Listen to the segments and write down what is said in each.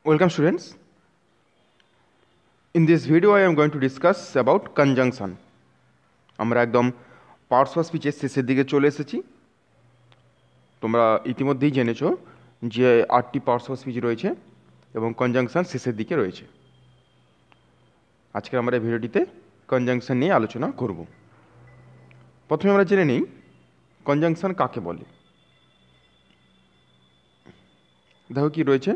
Welcome students. In this video I am going to discuss about conjunction. আমরা একদম parts of স্পিচের শেষের দিকে চলে এসেছি। তোমরা ইতিমধ্যেই জেনেছো যে 8টি পার্টস অফ স্পিচ রয়েছে এবং কনজাংশন শেষের দিকে রয়েছে। আজকে আমরা এই ভিডিওটিতে কনজাংশন নিয়ে আলোচনা করব। প্রথমে আমরা জেনে নিই কনজাংশন কাকে বলে। দেখো কি রয়েছে,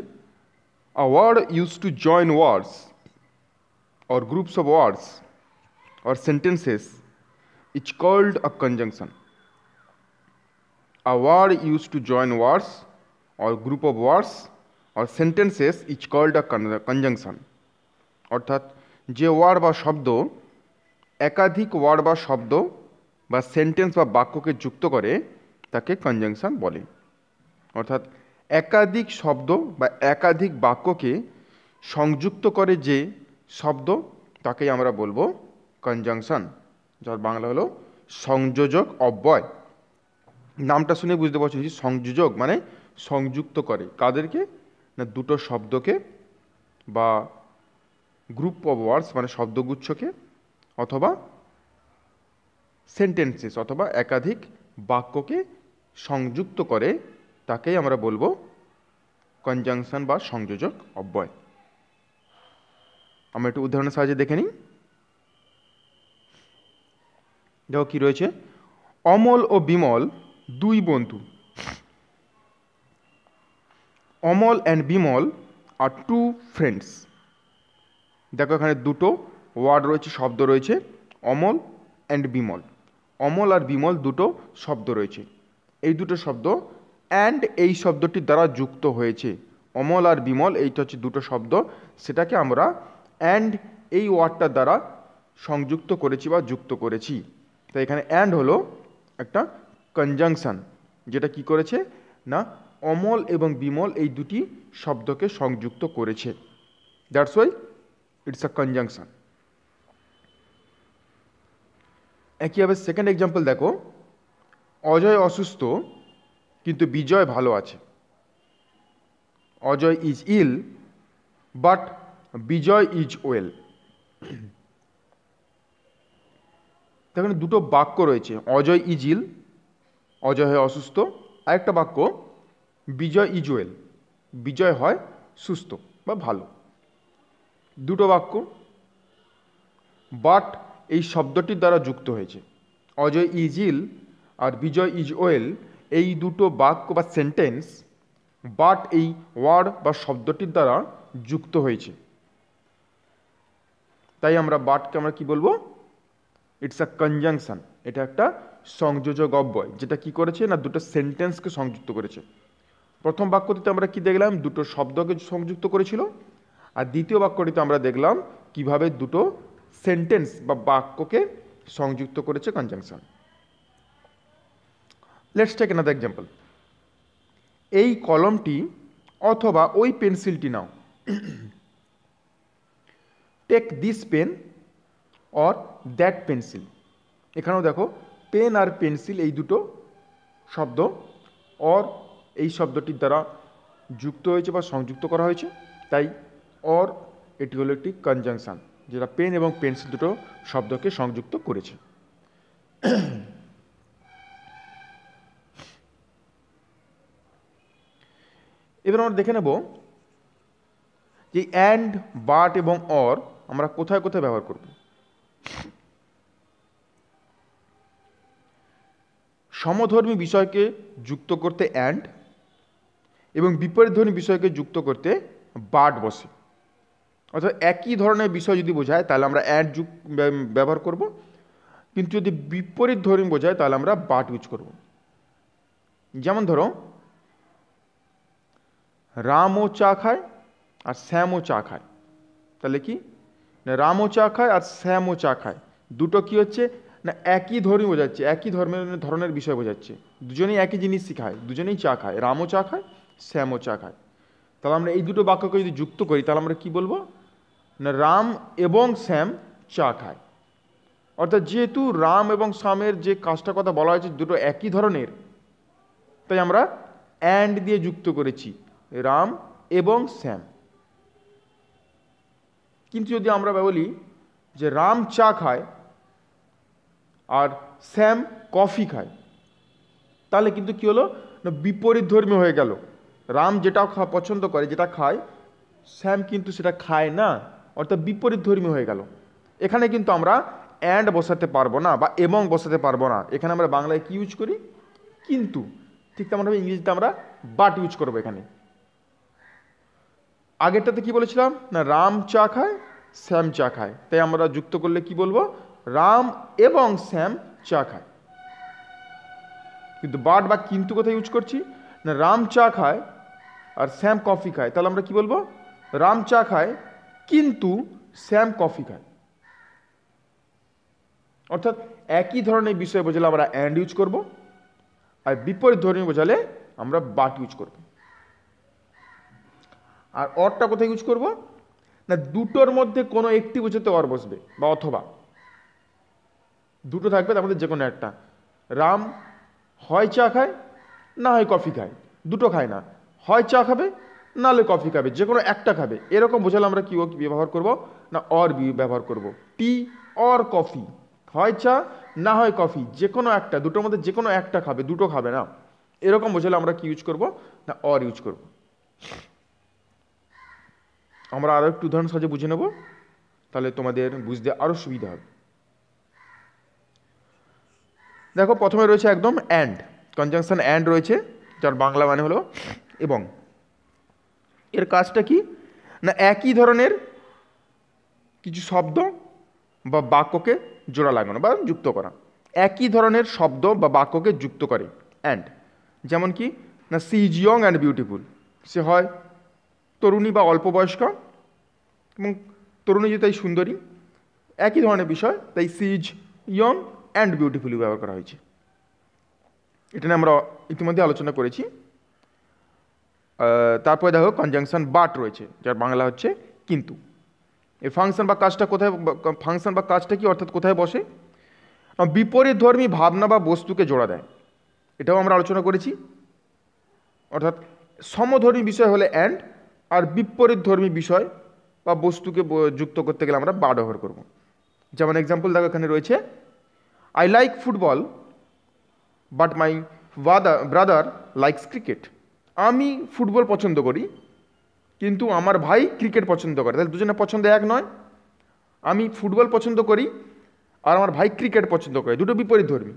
a word used to join words or groups of words or sentences is called a conjunction. A word used to join words or group of words or sentences is called a conjunction. অর্থাৎ যে word বা শব্দ একাধিক word বা শব্দ বা sentence বা বাক্যকে যুক্ত করে তাকে কনজাংশন বলে। অর্থাৎ একাধিক শব্দ বা একাধিক বাক্যকে সংযুক্ত করে যে শব্দ তাকেই আমরা বলবো কনজাংশন, যার বাংলা হলো সংযোজক অব্যয়। নামটা শুনে বুঝতে পারছো যে সংযোজক মানে সংযুক্ত করে কাদেরকে, না দুটো শব্দকে বা গ্রুপ অফ ওয়ার্ডস মানে শব্দগুচ্ছকে, অথবা সেন্টেন্সেস অথবা একাধিক বাক্যকে সংযুক্ত করে তাকেই আমরা বলবো কনজাংশন বা সংযোজক অব্যয়। আমরা একটু উদাহরণের সাহায্যে দেখে নিই। দেখো কি রয়েছে, অমল ও বিমল দুই বন্ধু। Amal and Bimal are two friends. দেখো এখানে দুটো ওয়ার্ড রয়েছে, শব্দ রয়েছে, অমল অ্যান্ড বিমল। অমল আর বিমল দুটো শব্দ রয়েছে। এই দুটো শব্দ অ্যান্ড এই শব্দটির দ্বারা যুক্ত হয়েছে। অমল আর বিমল এইটা হচ্ছে দুটো শব্দ, সেটাকে আমরা অ্যান্ড এই ওয়ার্ডটার দ্বারা সংযুক্ত করেছি বা যুক্ত করেছি। তাই এখানে অ্যান্ড হলো একটা কনজাংশন, যেটা কি করেছে না অমল এবং বিমল এই দুটি শব্দকে সংযুক্ত করেছে। That's why it's a conjunction. একইভাবে সেকেন্ড এক্সাম্পল দেখো, অজয় অসুস্থ কিন্তু বিজয় ভালো আছে। Ajay is ill but Bijay is well. দেখুন দুটো বাক্য রয়েছে, অজয় ইজ ইল, অজয় হয় অসুস্থ, আর একটা বাক্য বিজয় ইজ ওয়েল, বিজয় হয় সুস্থ বা ভালো। দুটো বাক্য, বাট এই শব্দটির দ্বারা যুক্ত হয়েছে। অজয় ইজ ইল আর বিজয় ইজ ওয়েল এই দুটো বাক্য বা সেন্টেন্স বাট এই ওয়ার্ড বা শব্দটির দ্বারা যুক্ত হয়েছে। তাই আমরা বাটকে আমরা কি বলবো, ইটস আ কনজাংশন। এটা একটা সংযোজক অব্যয়, যেটা কি করেছে না দুটো সেন্টেন্সকে সংযুক্ত করেছে। প্রথম বাক্যটিতে আমরা কি দেখলাম, দুটো শব্দকে সংযুক্ত করেছিল, আর দ্বিতীয় বাক্যটিতে আমরা দেখলাম কিভাবে দুটো সেন্টেন্স বা বাক্যকে সংযুক্ত করেছে conjunction. Let's take another example. এই কলমটি অথবা ওই পেন্সিলটি নাও। Take this pen or that pencil. এখানেও দেখো পেন আর পেন্সিল এই দুটো শব্দ অর এই শব্দটির দ্বারা যুক্ত হয়েছে বা সংযুক্ত করা হয়েছে। তাই অর এটি হলো একটি কনজাংশন, যেটা পেন এবং পেন্সিল দুটো শব্দকে সংযুক্ত করেছে। এবার আমরা দেখে নেব যে অ্যান্ড, বাট এবং অর আমরা কোথায় কোথায় ব্যবহার করব। সমধর্মী বিষয়কে যুক্ত করতে অ্যান্ড এবং বিপরীতধর্মী বিষয়কে যুক্ত করতে বাট বসে। অর্থাৎ একই ধরনের বিষয় যদি বোঝায় তাহলে আমরা অ্যান্ড ব্যবহার করব, কিন্তু যদি বিপরীত ধর্মী বোঝায় তাহলে আমরা বাট ইউজ করব। যেমন ধরো রামও চা খায় আর শ্যামও চা খায়, তাহলে কি না রামও চা খায় আর শ্যামও চা খায়, দুটো কি হচ্ছে না একই ধর্মী বোঝাচ্ছে, একই ধরনের বিষয় বোঝাচ্ছে। দুজনেই একই জিনিসই খায়, দুজনেই চা খায়, রামও চা খায় শ্যামও চা খায়। তাহলে আমরা এই দুটো বাক্যকে যদি যুক্ত করি তাহলে আমরা কি বলবো না রাম এবং শ্যাম চা খায়। অর্থাৎ যেহেতু রাম এবং শ্যামের যে কাজটার কথা বলা হয়েছে দুটো একই ধরনের, তাই আমরা অ্যান্ড দিয়ে যুক্ত করেছি রাম এবং শ্যাম। কিন্তু যদি আমরা বলি যে রাম চা খায় আর শ্যাম কফি খায়, তাহলে কিন্তু কি হলো না বিপরীত ধর্মী হয়ে গেল। রাম যেটা পছন্দ করে, যেটা খায়, শ্যাম কিন্তু সেটা খায় না, অর্থাৎ বিপরীত ধর্মী হয়ে গেল। এখানে কিন্তু আমরা অ্যান্ড বসাতে পারবো না বা এবং বসাতে পারবো না। এখানে আমরা বাংলায় কি ইউজ করি? কিন্তু। ঠিক তেমনভাবে ইংরেজিতে আমরা বাট ইউজ করবো এখানে। আগেরটাতে কি বলেছিলাম না রাম চা খায়, শ্যাম চা খায়, তাই আমরা যুক্ত করলে কি বলবো? রাম এবং শ্যাম চা খায়। কিন্তু বাট বা কিন্তু কোথায় ইউজ করছি না রাম চা খায় আর শ্যাম কফি খায়, তাহলে আমরা কি বলবো? রাম চা খায় কিন্তু শ্যাম কফি খায়। অর্থাৎ একই ধরনের বিষয় বোঝালে আমরা অ্যান্ড ইউজ করব, আর বিপরীত ধর্মী বোঝালে আমরা বাট ইউজ করব। আর অরটা কোথায় ইউজ করব না দুটোর মধ্যে কোনো একটি বোঝাতে অর বসবে বা অথবা। দুটো থাকবে, তার মধ্যে যে কোনো একটা। রাম হয় চা খায় না হয় কফি খায়, দুটো খায় না, হয় চা খাবে নাহলে কফি খাবে, যে কোনো একটা খাবে। এরকম বোঝালে আমরা কি ব্যবহার করব না অর ব্যবহার করব। টি অর কফি, হয় চা না হয় কফি, যে কোনো একটা, দুটোর মধ্যে যে কোনো একটা খাবে, দুটো খাবে না। এরকম বোঝালে আমরা কি ইউজ করব না অর ইউজ করব। আমরা আরও একটু উদাহরণ সাহায্যে বুঝে নেব, তাহলে তোমাদের বুঝতে আরও সুবিধা হবে। দেখো প্রথমে রয়েছে একদম অ্যান্ড, কনজাংশন অ্যান্ড রয়েছে, যার বাংলা মানে হলো এবং। এর কাজটা কি না একই ধরনের কিছু শব্দ বা বাক্যকে জোড়া লাগানো বা যুক্ত করা। একই ধরনের শব্দ বা বাক্যকে যুক্ত করে অ্যান্ড। যেমন কি না she is young and beautiful, সে হয় তরুণী বা অল্প বয়স্কা, এবং তরুণী যে তাই সুন্দরী, একই ধরনের বিষয়, তাই she is young and beautifully ব্যবহার করা হয়েছে। এটা নিয়ে আমরা ইতিমধ্যে আলোচনা করেছি। তারপরে দেখো কনজাংশন বাট রয়েছে, যার বাংলা হচ্ছে কিন্তু। এই ফাংশন বা কাজটা কোথায়, ফাংশন বা কাজটা কি অর্থাৎ কোথায় বসে? বিপরীত ধর্মী ভাবনা বা বস্তুকে জোড়া দেয়, এটাও আমরা আলোচনা করেছি। অর্থাৎ সমধর্মী বিষয় হলে অ্যান্ড, আর বিপরীত ধর্মী বিষয় বা বস্তুকে যুক্ত করতে গেলে আমরা বাট ব্যবহার করব। যেমন এক্সাম্পল দেখো এখানে রয়েছে I like football but my brother likes cricket. আমি ফুটবল পছন্দ করি কিন্তু আমার ভাই ক্রিকেট পছন্দ করে, তাহলে দুজনের পছন্দ এক নয়। আমি ফুটবল পছন্দ করি আর আমার ভাই ক্রিকেট পছন্দ করে, দুটো বিপরীত ধর্মী,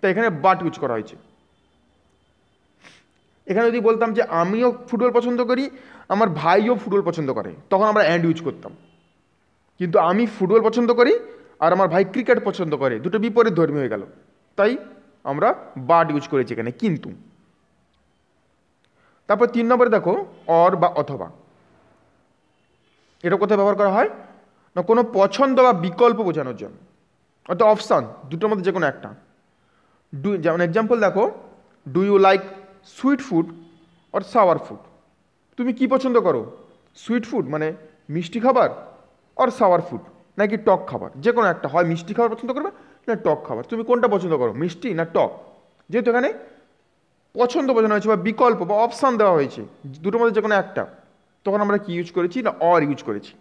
তাই এখানে বাট ইউজ করা হয়েছে। এখানে যদি বলতাম যে আমিও ফুটবল পছন্দ করি, আমার ভাইও ফুটবল পছন্দ করে, তখন আমরা অ্যান্ড ইউজ করতাম। কিন্তু আমি ফুটবল পছন্দ করি আর আমার ভাই ক্রিকেট পছন্দ করে, দুটো বিপরীত ধর্মী হয়ে গেল, তাই আমরা বাট ইউজ করেছি এখানে কিন্তু। তারপর 3 নম্বরে দেখো অর বা অথবা। এটা কোথায় ব্যবহার করা হয় না কোনো পছন্দ বা বিকল্প বোঝানোর জন্য, অর্থাৎ অপশান, দুটোর মধ্যে যে কোনো একটা। যেমন এক্সাম্পল দেখো do you like sweet food or sour food. তুমি কি পছন্দ করো? সুইট ফুড মানে মিষ্টি খাবার, অর সাওয়ার ফুড নাকি টক খাবার, যে কোনো একটা, হয় মিষ্টি খাবার পছন্দ করবে না টক খাবার। তুমি কোনটা পছন্দ করো, মিষ্টি না টক? যেহেতু এখানে পছন্দ বোঝানো হয়েছে বা বিকল্প বা অপশান দেওয়া হয়েছে, দুটোর মধ্যে যে কোনো একটা, তখন আমরা কি ইউজ করেছি না অর ইউজ করেছি।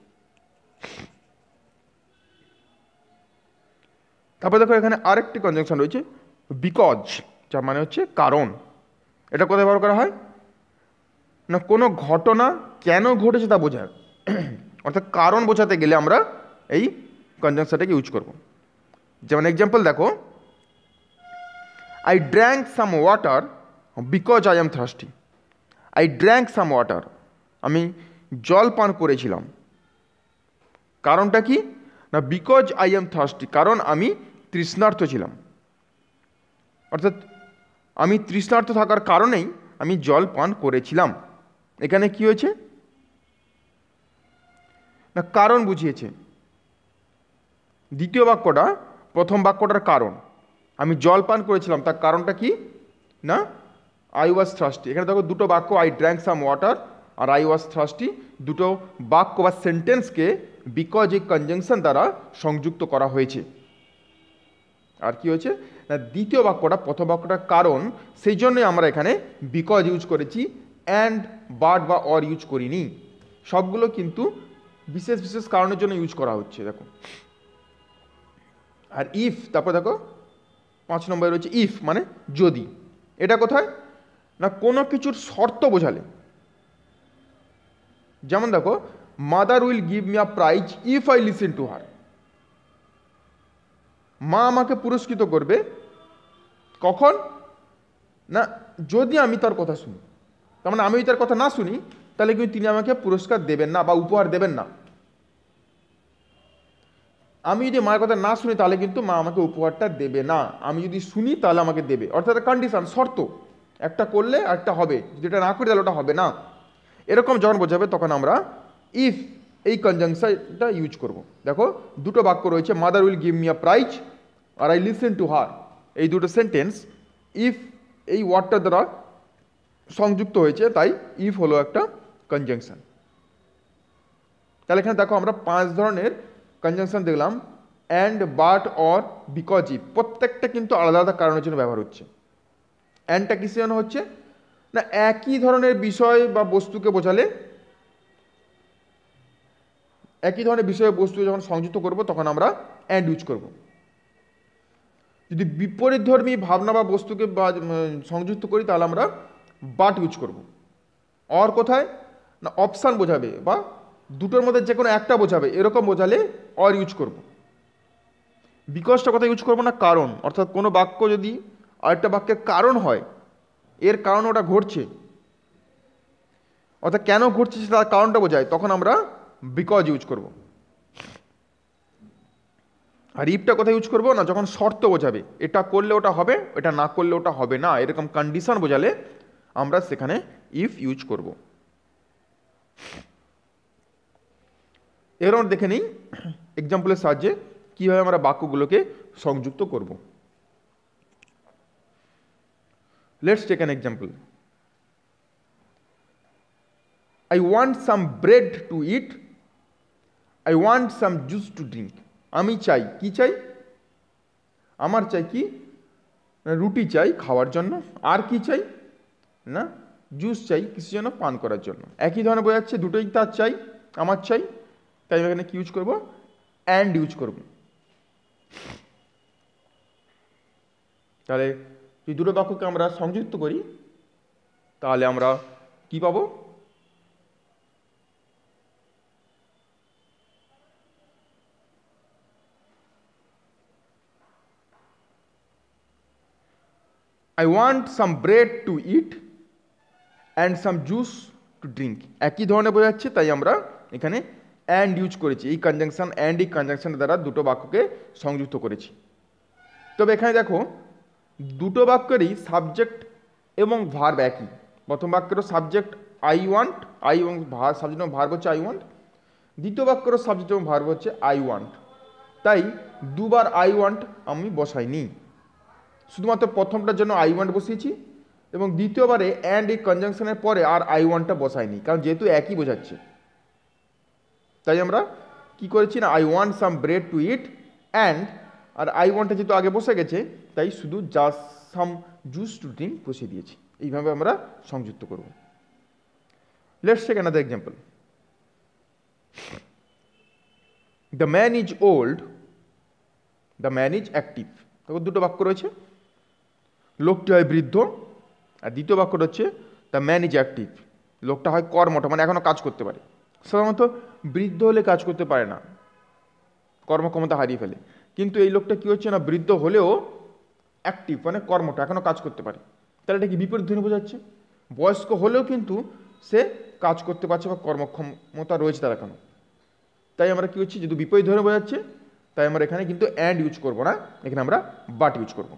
তারপর দেখো এখানে আরেকটি কনজাংশন রয়েছে বিকজ, যার মানে হচ্ছে কারণ। এটা কোথায় ব্যবহার করা হয় না কোনো ঘটনা কেন ঘটেছে তা বোঝায়, অর্থাৎ কারণ বোঝাতে গেলে আমরা এই কনজাংশনটাকে ইউজ করব। যেমন এক্সাম্পল দেখো I drank some water because I am thirsty. I drank some water, আমি জল পান করেছিলাম, কারণটা কি না বিকজ আই এম থার্স্টি, কারণ আমি তৃষ্ণার্ত ছিলাম। অর্থাৎ আমি তৃষ্ণার্ত থাকার কারণেই আমি জল পান করেছিলাম। এখানে কি হয়েছে না কারণ বুঝিয়েছে। দ্বিতীয় বাক্যটা প্রথম বাক্যটার কারণ, আমি জল পান করেছিলাম, তার কারণটা কি না আই ওয়াজ থার্স্টি। এখানে দেখো দুটো বাক্য, আই ড্র্যাঙ্ক সাম ওয়াটার আর আই ওয়াজ থার্স্টি, দুটো বাক্য বা সেন্টেন্সকে বিকজ এই কনজাংশন দ্বারা সংযুক্ত করা হয়েছে। আর কি হয়েছে না দ্বিতীয় বাক্যটা প্রথম বাক্যটার কারণ, সেই জন্যই আমরা এখানে বিকজ ইউজ করেছি, অ্যান্ড বাট বা অর ইউজ করিনি। সবগুলো কিন্তু বিশেষ বিশেষ কারণের জন্য ইউজ করা হচ্ছে। দেখো, আর ইফ, তারপর দেখো 5 নম্বরে রয়েছে ইফ, মানে যদি। এটা কোথায় না কোনো কিছুর শর্ত বোঝালে। যেমন দেখো, mother will give me a prize if I listen to হার। মা আমাকে পুরস্কৃত করবে কখন না যদি আমি তার কথা শুনি। তার মানে আমি যদি তার কথা না শুনি তাহলে কিন্তু তিনি আমাকে পুরস্কার দেবেন না বা উপহার দেবেন না। আমি যদি মায়ের কথা না শুনি তাহলে কিন্তু মা আমাকে উপহারটা দেবে না, আমি যদি শুনি তাহলে আমাকে দেবে। অর্থাৎ কন্ডিশন, শর্ত, একটা করলে একটা হবে, যেটা না করি তাহলে ওটা হবে না। এরকম যখন বোঝাবে তখন আমরা ইফ এই কনজাংশনটা ইউজ করব। দেখো দুটো বাক্য রয়েছে, mother will give me a prize আর আই লিসেন টু হার। এই দুটো সেন্টেন্স ইফ এই ওয়ার্ডটা দ্বারা সংযুক্ত হয়েছে, তাই ইফ হলো একটা কনজাংশন। তাহলে এখানে দেখো আমরা 5 ধরনের কনজাংশন দেখলাম, and, but, or, because if. প্রত্যেকটা কিন্তু আলাদা আলাদা কারণের জন্য ব্যবহার হচ্ছে। অ্যান্ডটা কিসের জন্য হচ্ছে না একই ধরনের বিষয় বা বস্তুকে বোঝালে, একই ধরনের বিষয় বস্তু যখন সংযুক্ত করব তখন আমরা অ্যান্ড ইউজ করব। যদি বিপরীতধর্মী ভাবনা বা বস্তুকে সংযুক্ত করি তাহলে আমরা বাট ইউজ করব। অর কোথায় না অপশান বোঝাবে বা দুটোর মধ্যে যে কোনো একটা বোঝাবে, এরকম বোঝালে অর ইউজ করব। বিকজটা কথা ইউজ করবো না কারণ, অর্থাৎ কোনো বাক্য যদি আরেকটা বাক্যের কারণ হয়, এর কারণ ওটা ঘটছে, অর্থাৎ কেন ঘটছে তার কারণটা বোঝায়, তখন আমরা বিকজ ইউজ করব। আর ইফটা কোথায় ইউজ করবো না যখন শর্ত বোঝাবে, এটা করলে ওটা হবে, এটা না করলে ওটা হবে না, এরকম কন্ডিশন বোঝালে আমরা সেখানে ইফ ইউজ করব। এবার আমরা দেখে নিই এক্সাম্পলের সাহায্যে কীভাবে আমরা বাক্যগুলোকে সংযুক্ত করব। Let's take an example. I want some bread to eat. I want some juice to drink. আমি চাই, কি চাই, আমার চাই কি রুটি চাই খাওয়ার জন্য, আর কি চাই না জুস চাই কিসের জন্য পান করার জন্য। একই ধরনের বোঝাচ্ছে, দুটোই তার চাই, আমার চাই, তাই এখানে কি ইউজ করব অ্যান্ড ইউজ করব। তাহলে এই দুটো বাক্যকে আমরা সংযুক্ত করি তাহলে আমরা কি পাবো I want some bread to eat and some juice to drink. একই ধরনের বোঝাচ্ছে তাই আমরা এখানে অ্যান্ড ইউজ করেছি। এই কনজাংশন অ্যান্ড এই কনজাংশনের দ্বারা দুটো বাক্যকে সংযুক্ত করেছি। তবে এখানে দেখো দুটো বাক্যেরই সাবজেক্ট এবং ভার্ব একই। প্রথম বাক্যেরও সাবজেক্ট আই ওয়ান্ট, আই এবং সাবজেক্ট এবং ভার্ব হচ্ছে আই ওয়ান্ট। দ্বিতীয় বাক্যেরও সাবজেক্ট এবং ভার্ব হচ্ছে আই ওয়ান্ট। তাই দুবার আই ওয়ান্ট আমি বসাইনি, শুধুমাত্র প্রথমটার জন্য আই ওয়ান্ট বসিয়েছি এবং দ্বিতীয়বারে অ্যান্ড এই কনজাংশনের পরে আর আই ওয়ান্টটা বসাইনি, কারণ যেহেতু একই বোঝাচ্ছে। তাই আমরা কি করেছি না I want some bread to eat and, আর আই ওয়ান্টটা যেহেতু আগে বসে গেছে তাই শুধু just some juice to drink বসিয়ে দিয়েছি। এইভাবে আমরা সংযুক্ত করব। Let's take another example. The man is old, the man is active. তখন দুটো বাক্য রয়েছে, লোকটি হয় বৃদ্ধ, আর দ্বিতীয় বাক্যটা হচ্ছে দ্য ম্যান ইজ অ্যাক্টিভ। লোকটা হয় কর্মঠ, মানে এখনো কাজ করতে পারে। সাধারণত বৃদ্ধ হলে কাজ করতে পারে না, কর্মক্ষমতা হারিয়ে ফেলে, কিন্তু এই লোকটা কি হচ্ছে না বৃদ্ধ হলেও অ্যাক্টিভ, মানে কর্মঠ, এখনো কাজ করতে পারে। তাহলে এটা কি বিপরীত ধ্বনি বোঝাচ্ছে, বয়স্ক হলেও কিন্তু সে কাজ করতে পারছে বা কর্মক্ষমতা রয়েছে তার এখনো। তাই আমরা কি হচ্ছে যেহেতু বিপরীত ধ্বনি বোঝাচ্ছে তাই আমরা এখানে কিন্তু অ্যান্ড ইউজ করবো না, এখানে আমরা বাট ইউজ করব।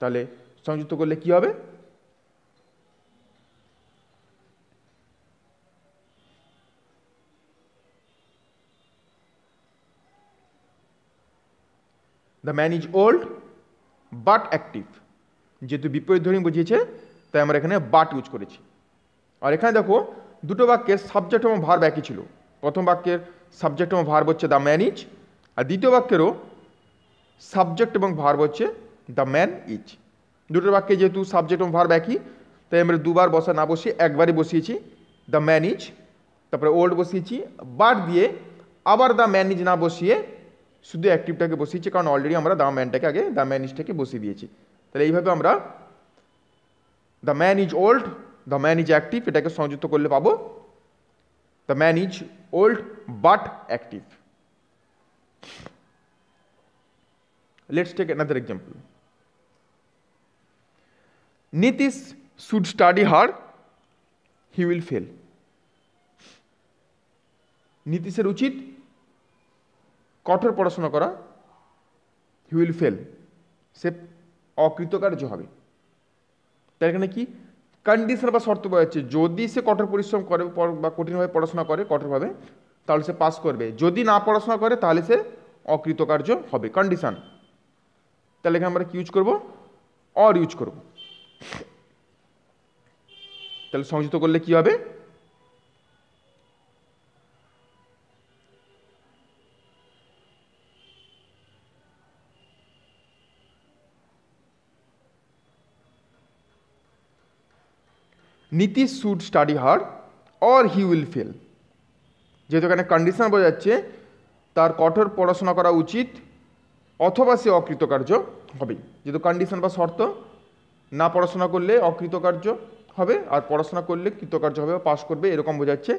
তাহলে সংযুক্ত করলে কি হবে the man is old but active. যেহেতু বিপরীত ধ্বনি বুঝিয়েছে তাই আমরা এখানে বাট ইউজ করেছি। আর এখানে দেখো দুটো বাক্যের সাবজেক্ট এবং ভার্ব একই ছিল। প্রথম বাক্যের সাবজেক্ট এবং ভার্ব হচ্ছে দ্য ম্যান ইজ, আর দ্বিতীয় বাক্যেরও সাবজেক্ট এবং ভার্ব হচ্ছে দ্য ম্যান ইজ। দুটো বাক্যে যেহেতু সাবজেক্ট এবং ভার্ব একই তাই আমরা দুবার বসা না বসিয়ে একবারই বসিয়েছি দ্য ম্যান ইজ, তারপরে ওল্ড বসিয়েছি, বাট দিয়ে আবার দ্য ম্যান ইজ না বসিয়ে শুধু অ্যাক্টিভটাকে বসিয়েছি, কারণ অলরেডি আমরা দ্য ম্যানটাকে আগে দ্য ম্যান ইজটাকে বসিয়ে দিয়েছি। তাহলে এইভাবে আমরা the man is old, the man is active এটাকে সংযুক্ত করলে পাবো the man is old but active. Let's take another example. Nitish should study hard, he will fail. নীতিশের উচিত কঠোর পড়াশোনা করা, হি উইল ফেল সে অকৃতকার্য হবে। তার এখানে কি কন্ডিশন বা শর্ত বলা হচ্ছে, যদি সে কঠোর পরিশ্রম করে বা কঠিনভাবে পড়াশোনা করে কঠোরভাবে তাহলে সে পাস করবে, যদি না পড়াশোনা করে তাহলে সে অকৃতকার্য হবে, কন্ডিশন। তাহলে এখানে আমরা কি ইউজ করব, অর ইউজ করব। তাহলে সংযুক্ত করলে কি হবে, Nitish should study hard or he will fail. যেহেতু এখানে কন্ডিশন বোঝা যাচ্ছে তার কঠোর পড়াশোনা করা উচিত অথবা সে অকৃতকার্য হবে। যেহেতু কন্ডিশন বা শর্ত, না পড়াশোনা করলে অকৃতকার্য হবে আর পড়াশোনা করলে কৃতকার্য হবে বা পাস করবে, এরকম বোঝাচ্ছে।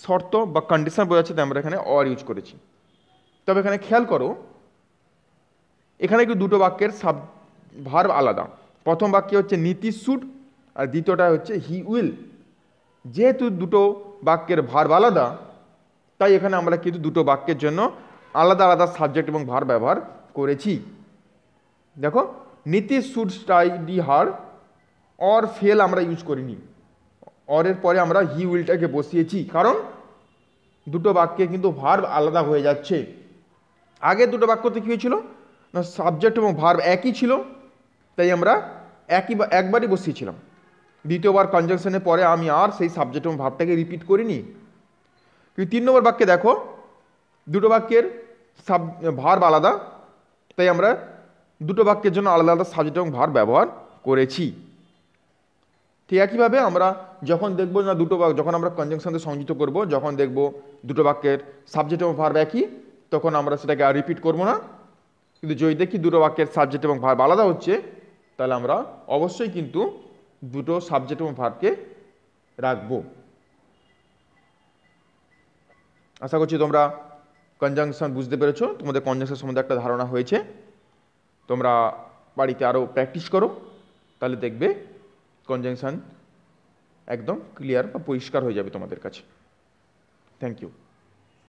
শর্ত বা কন্ডিশন বোঝাচ্ছে, তাই আমরা এখানে অর ইউজ করেছি। তবে এখানে খেয়াল করো, এখানে কিন্তু দুটো বাক্যের ভার্ব আলাদা। প্রথম বাক্যে হচ্ছে নীতিশ শুড আর দ্বিতীয়টা হচ্ছে হি উইল। যেহেতু দুটো বাক্যের ভার্ব আলাদা তাই এখানে আমরা কিন্তু দুটো বাক্যের জন্য আলাদা আলাদা সাবজেক্ট এবং ভার্ব ব্যবহার করেছি। দেখো, Nitish should study hard or fail আমরা ইউজ করিনি, অরের পরে আমরা হি উইলটাকে বসিয়েছি, কারণ দুটো বাক্যে কিন্তু ভার্ব আলাদা হয়ে যাচ্ছে। আগে দুটো বাক্যতে কী হয়েছিল না, সাবজেক্ট এবং ভার্ব একই ছিল, তাই আমরা একবারই বসিয়েছিলাম। দ্বিতীয়বার কনজাংশনের পরে আমি আর সেই সাবজেক্ট এবং ভার্বটাকে রিপিট করিনি। কিন্তু 3 নম্বর বাক্যে দেখো দুটো বাক্যের ভার্ব আলাদা, তাই আমরা দুটো বাক্যের জন্য আলাদা আলাদা সাবজেক্ট এবং ভার্ব ব্যবহার করেছি। ঠিক একইভাবে আমরা যখন দেখবো না যখন আমরা কনজাংশনকে সংযুক্ত করব, যখন দেখব দুটো বাক্যের সাবজেক্ট এবং ভার্ব একই, তখন আমরা সেটাকে আর রিপিট করবো না। কিন্তু যদি দেখি দুটো বাক্যের সাবজেক্ট এবং ভার্ব আলাদা হচ্ছে, তাহলে আমরা অবশ্যই কিন্তু দুটো সাবজেক্ট এবং ভার্বকে রাখবো। আশা করছি তোমরা কনজাংশন বুঝতে পেরেছো, তোমাদের কনজাংশন সম্বন্ধে একটা ধারণা হয়েছে। তোমরা বাড়িতে আরও প্র্যাকটিস করো, তাহলে দেখবে কনজাংশন একদম ক্লিয়ার বা পরিষ্কার হয়ে যাবে তোমাদের কাছে। Thank you.